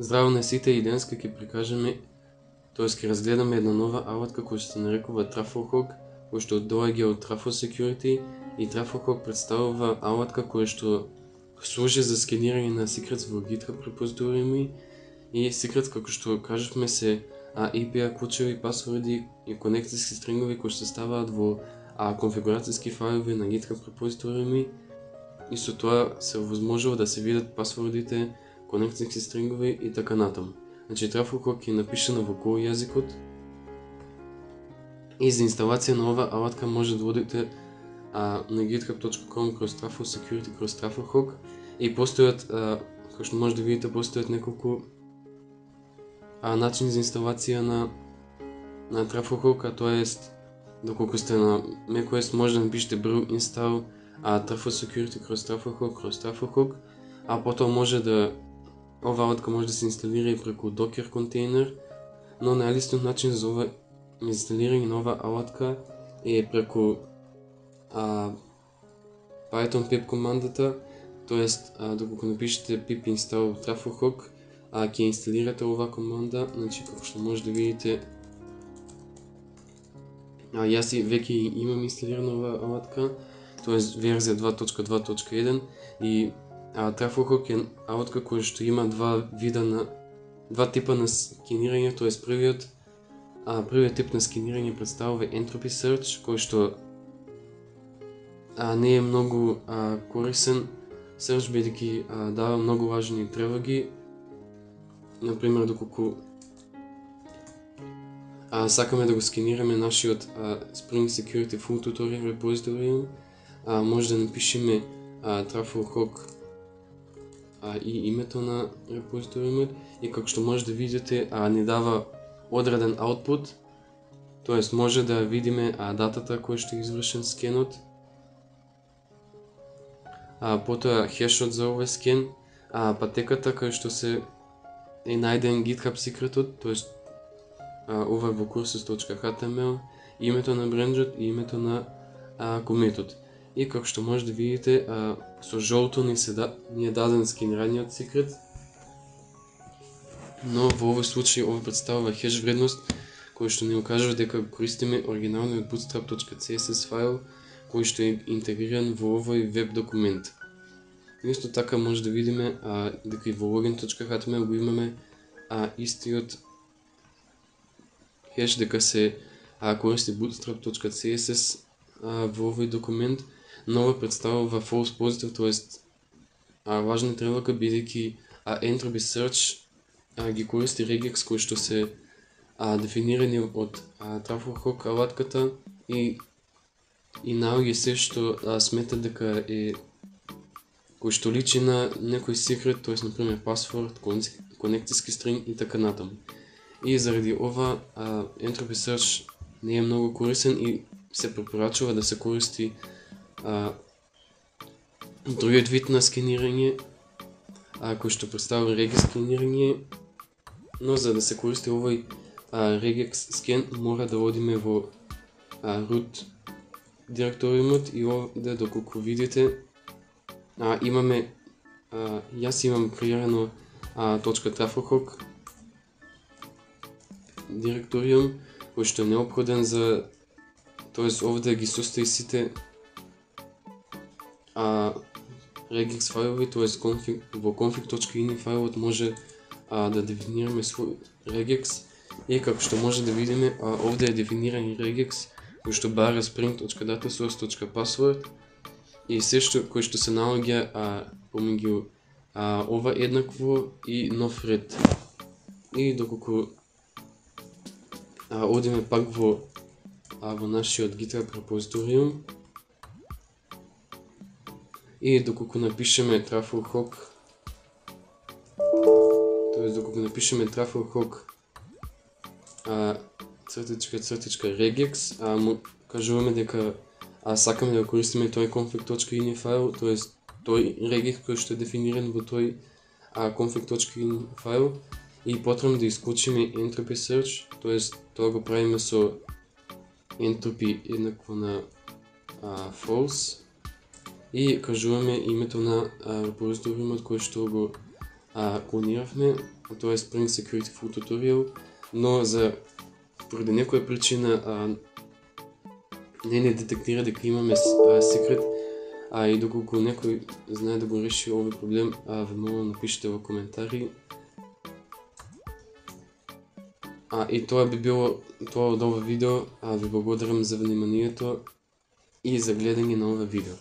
Здраво на сите и денеска ќе прикажеме, ќе разгледаме една нова алатка која се нарекува TruffleHawk, која што доаѓа од Truffle Security, и TruffleHawk представува алатка која што служи за скенирање на секретс во GitHub репозиториуми и секретс, како што кажавме, се API клучеви, пасворди и конекцијски стрингови кои што ставаат во конфигурацијски фајлови на GitHub репозиториуми, и со тоа се возможува да се видат пасвордите, конекцијски стрингови и така натаму. Значи TruffleHawk е напишана во Go јазикот и за инсталација на ова алатка може да одите на github.com/truffle-security/TruffleHawk и постојат, како што може да видите, постојат неколку начини за инсталација на TruffleHawk, а тоа е доколку сте на macOS може да напишете brew install truffle-security/TruffleHawk/TruffleHawk, а потоа може да ова алатка може да се инсталира и преку Docker контейнер, но најлесниот начин за ова инсталирање на ова алатка е преку Python pip командата, тоест доколку напишете pip install TruffleHawk, ќе инсталирате ова команда. Значи, како што може да видите, јас веќе имам инсталирана ова алатка, тоест верзија 2.2.1, и TruffleHawk е алатка која што има два типа на скенирање, тоест првиот тип на скенирање представува Entropy Search, кој што не е многу корисен search, бидејќи дава многу лажни тревоги. Например, доколку сакаме да го скенираме нашиот Spring Security Full Tutorial репозиториум, може да напишеме TruffleHawk и името на репозиториумот, и како што може да видите, ни дава одреден output, тоест може да видиме датата која што е извршен скенот, потоа хешот за овој скен, патеката кај што се е најден GitHub секретот, тоест ова е во courses.html, името на бренџот и името на комитот. И како што може да видите, со жолто ни е даден скенираниот секрет, но во овој случај ова представува хеш вредност кој што ни укажува дека користиме оригиналниот bootstrap.css файл кој што е интегриран во овој веб документ. Исто така може да видиме дека и во login.html го имаме истиот хеш, дека се користи bootstrap.css во овој документ, но ова представува false positive, тоест лажна тревога, бидејќи Entropy Search ги користи regex кои што се дефинирани од TruffleHawk алатката и наоѓа се што смета дека е кој што личи на некој секрет, тоест например пасворд, конекцијски стринг и така натаму. И заради ова Entropy Search не е многу корисен и се препорачува да се користи другиот вид на скенирање, кој што представува regex скенирање, но за да се користи овој regex скен мора да одиме во root директориумот, и овде доколку видите имаме, јас имам креирано .truffleHawk директориум кој што е неопходен за, тоест овде ги состои сите regex фајлови, тоест во config.ini фајлот може да дефинираме свој regex, и како што може да видиме, овде е дефиниран regex кој што бара spring.datasource.password и се што кој што се наоѓа помеѓу ова еднакво и нов ред. И доколку одиме пак во нашиот GitHub репозиториум и доколку напишеме TruffleHawk, тоест доколку напишеме TruffleHawk _regex, му кажуваме дека сакаме да користиме тој config.ini файл, тоест тој regex кој што е дефиниран во тој config.ini файл, и потребно да исклучиме Entropy Search, тоест тоа го правиме со Entropy еднакво на false, и кажуваме името на репозиториумот кој што го клониравме, т.е. Spring Security Full Tutorial, но поради някоя причина не детектира дека имаме секрет, и доколко някой знае да го реши овој проблем, ве молам напишете во коментари. И тоа би било тоа од ова видео. Ви благодарам за вниманието и за гледање на ова видео.